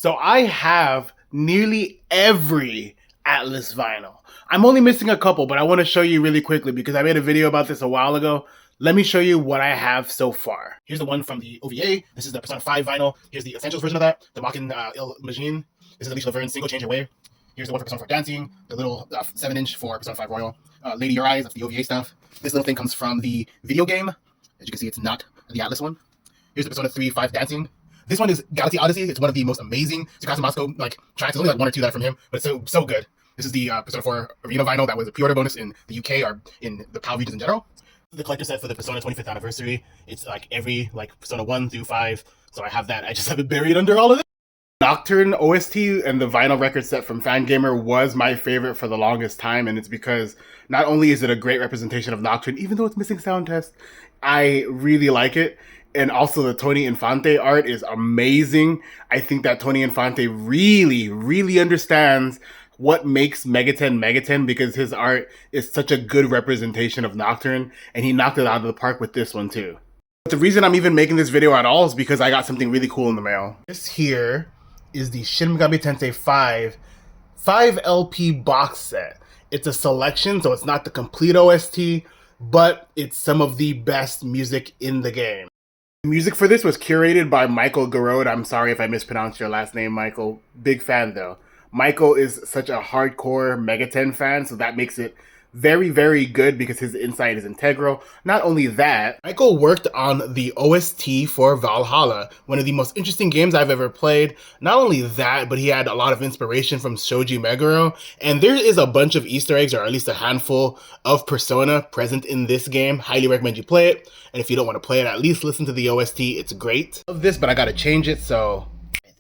So I have nearly every Atlus vinyl. I'm only missing a couple, but I want to show you really quickly because I made a video about this a while ago. Let me show you what I have so far. Here's the one from the OVA. This is the Persona 5 vinyl. Here's the Essentials version of that. The Makin Il Magine. This is Alicia Laverne Single Change Away. Here's the one for Persona 4 Dancing. The little 7-inch for Persona 5 Royal. Lady Your Eyes, that's the OVA stuff. This little thing comes from the video game. As you can see, it's not the Atlus one. Here's the Persona 3 5 Dancing. This one is Galaxy Odyssey. It's one of the most amazing Tsukasa Moscow tracks. There's only one or two that are from him, but it's so good. This is the Persona 4 Arena vinyl that was a pre-order bonus in the UK or in the PAL regions in general. The collector set for the Persona 25th anniversary. It's every Persona 1 through 5. So I have that. I just have it buried under all of it. Nocturne OST and the vinyl record set from Fangamer was my favorite for the longest time, and it's because not only is it a great representation of Nocturne, even though it's missing sound test, I really like it. And also the Tony Infante art is amazing. I think that Tony Infante really understands what makes Megaten because his art is such a good representation of Nocturne, and he knocked it out of the park with this one too. But the reason I'm even making this video at all is because I got something really cool in the mail. This here is the Shin Megami Tensei V 5 LP box set. It's a selection, so it's not the complete OST, but it's some of the best music in the game. The music for this was curated by Michael Garode. I'm sorry if I mispronounced your last name, Michael. Big fan, though. Michael is such a hardcore Megaten fan, so that makes it very good because his insight is integral. Not only that, Michael worked on the OST for Valhalla, one of the most interesting games I've ever played. Not only that, but he had a lot of inspiration from Shoji Meguro, and there is a bunch of Easter eggs, or at least a handful of Persona present in this game. Highly recommend you play it, and if you don't want to play it, at least listen to the OST. It's great. I love this, but I gotta change it, so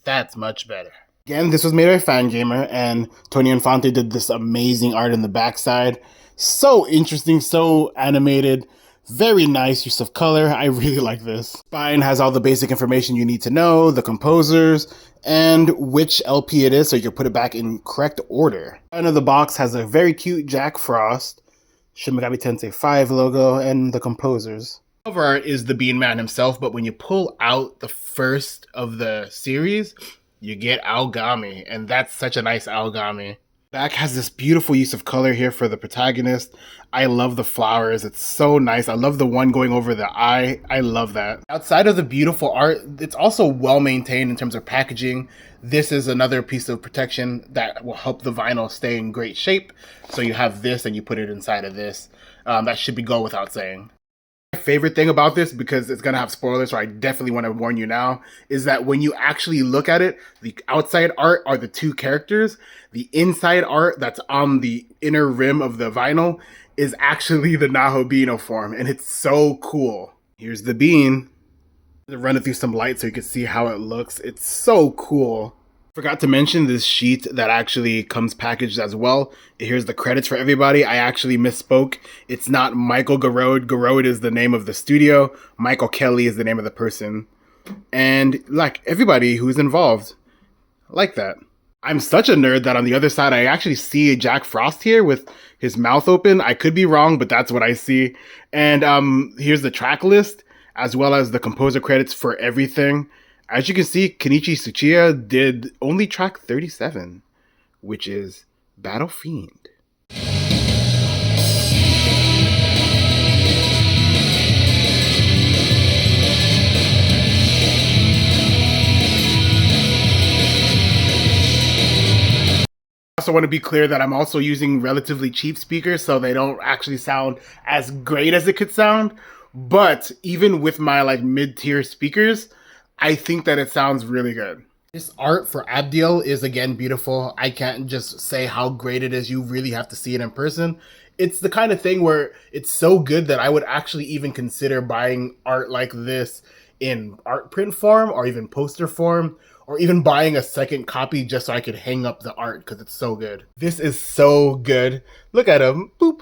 that's much better. Again, this was made by Fangamer, and Tony Infante did this amazing art in the backside. So interesting, so animated, very nice use of color. I really like this. Spine has all the basic information you need to know, the composers, and which LP it is, so you can put it back in correct order. Spine of the box has a very cute Jack Frost, Shin Megami Tensei V logo, and the composers. Cover art is the Bean Man himself, but when you pull out the first of the series, you get Aogami, and that's such a nice Aogami. Back has this beautiful use of color here for the protagonist. I love the flowers. It's so nice. I love the one going over the eye. I love that. Outside of the beautiful art, it's also well maintained in terms of packaging. This is another piece of protection that will help the vinyl stay in great shape. So you have this and you put it inside of this. That should go without saying. My favorite thing about this, because it's going to have spoilers, so I definitely want to warn you now, is that when you actually look at it, the outside art are the two characters. The inside art that's on the inner rim of the vinyl is actually the Nahobino form, and it's so cool. Here's the bean. I'm gonna run it through some light so you can see how it looks. It's so cool. Forgot to mention this sheet that actually comes packaged as well. Here's the credits for everybody. I actually misspoke. It's not Michael Garode. Garode is the name of the studio. Michael Kelly is the name of the person. And everybody who's involved. Like that. I'm such a nerd that on the other side, I actually see Jack Frost here with his mouth open. I could be wrong, but that's what I see. And here's the track list, as well as the composer credits for everything. As you can see, Kenichi Tsuchiya did only track 37, which is Battle Fiend. I also want to be clear that I'm also using relatively cheap speakers, so they don't actually sound as great as it could sound. But even with my mid-tier speakers, I think that it sounds really good. This art for Abdiel is again beautiful. I can't just say how great it is. You really have to see it in person. It's the kind of thing where it's so good that I would actually even consider buying art like this in art print form or even poster form, or even buying a second copy just so I could hang up the art because it's so good. This is so good. Look at him. Boop.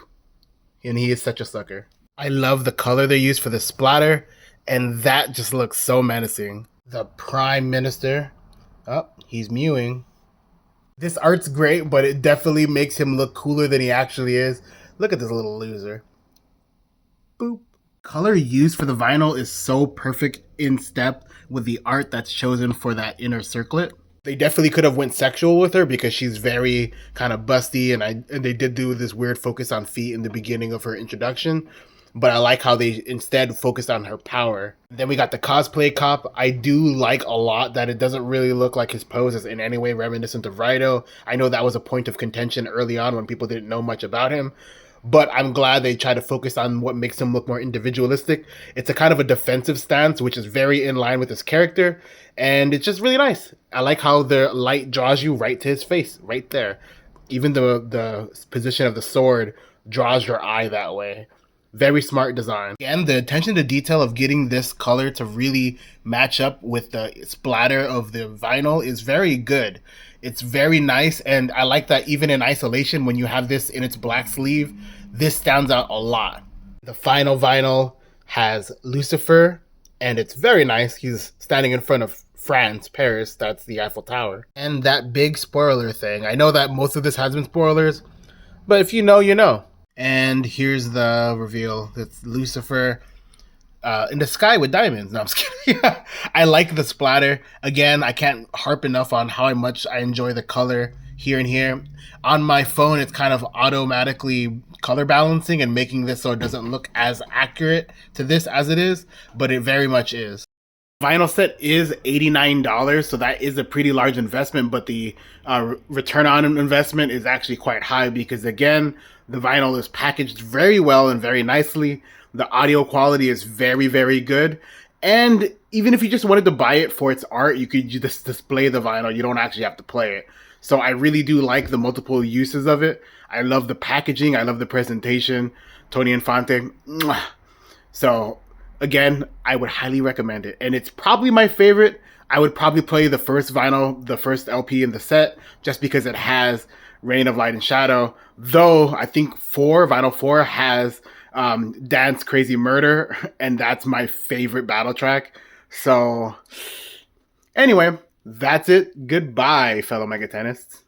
And he is such a sucker. I love the color they use for the splatter. And that just looks so menacing. The Prime Minister. Oh, he's mewing. This art's great, but it definitely makes him look cooler than he actually is. Look at this little loser. Boop. Color used for the vinyl is so perfect in step with the art that's chosen for that inner circlet. They definitely could have went sexual with her because she's very kind of busty, and they did do this weird focus on feet in the beginning of her introduction. But I like how they instead focused on her power. Then we got the cosplay cop. I do like a lot that it doesn't really look like his pose is in any way reminiscent of Raido. I know that was a point of contention early on when people didn't know much about him. But I'm glad they try to focus on what makes him look more individualistic. It's a kind of a defensive stance, which is very in line with his character. And it's just really nice. I like how the light draws you right to his face, right there. Even the position of the sword draws your eye that way. Very smart design. And the attention to detail of getting this color to really match up with the splatter of the vinyl is very good. It's very nice, and I like that even in isolation, when you have this in its black sleeve, this stands out a lot. The final vinyl has Lucifer, and it's very nice. He's standing in front of France, Paris, that's the Eiffel Tower. And that big spoiler thing. I know that most of this has been spoilers, but if you know, you know. And here's the reveal. It's Lucifer in the sky with diamonds. No, I'm just kidding. I like the splatter. Again, I can't harp enough on how much I enjoy the color here and here. On my phone, it's kind of automatically color balancing and making this so it doesn't look as accurate to this as it is, but it very much is. Vinyl set is $89, so that is a pretty large investment, but the return on investment is actually quite high because, again, the vinyl is packaged very well and very nicely. The audio quality is very, very good. And even if you just wanted to buy it for its art, you could just display the vinyl. You don't actually have to play it. So I really do like the multiple uses of it. I love the packaging. I love the presentation. Tony Infante. Mwah. So again, I would highly recommend it. And it's probably my favorite. I would probably play the first vinyl, the first LP in the set, just because it has Reign of Light and Shadow. Though I think vinyl 4 has Dance Crazy Murder, and that's my favorite battle track. So anyway, that's it. Goodbye, fellow Megatenists.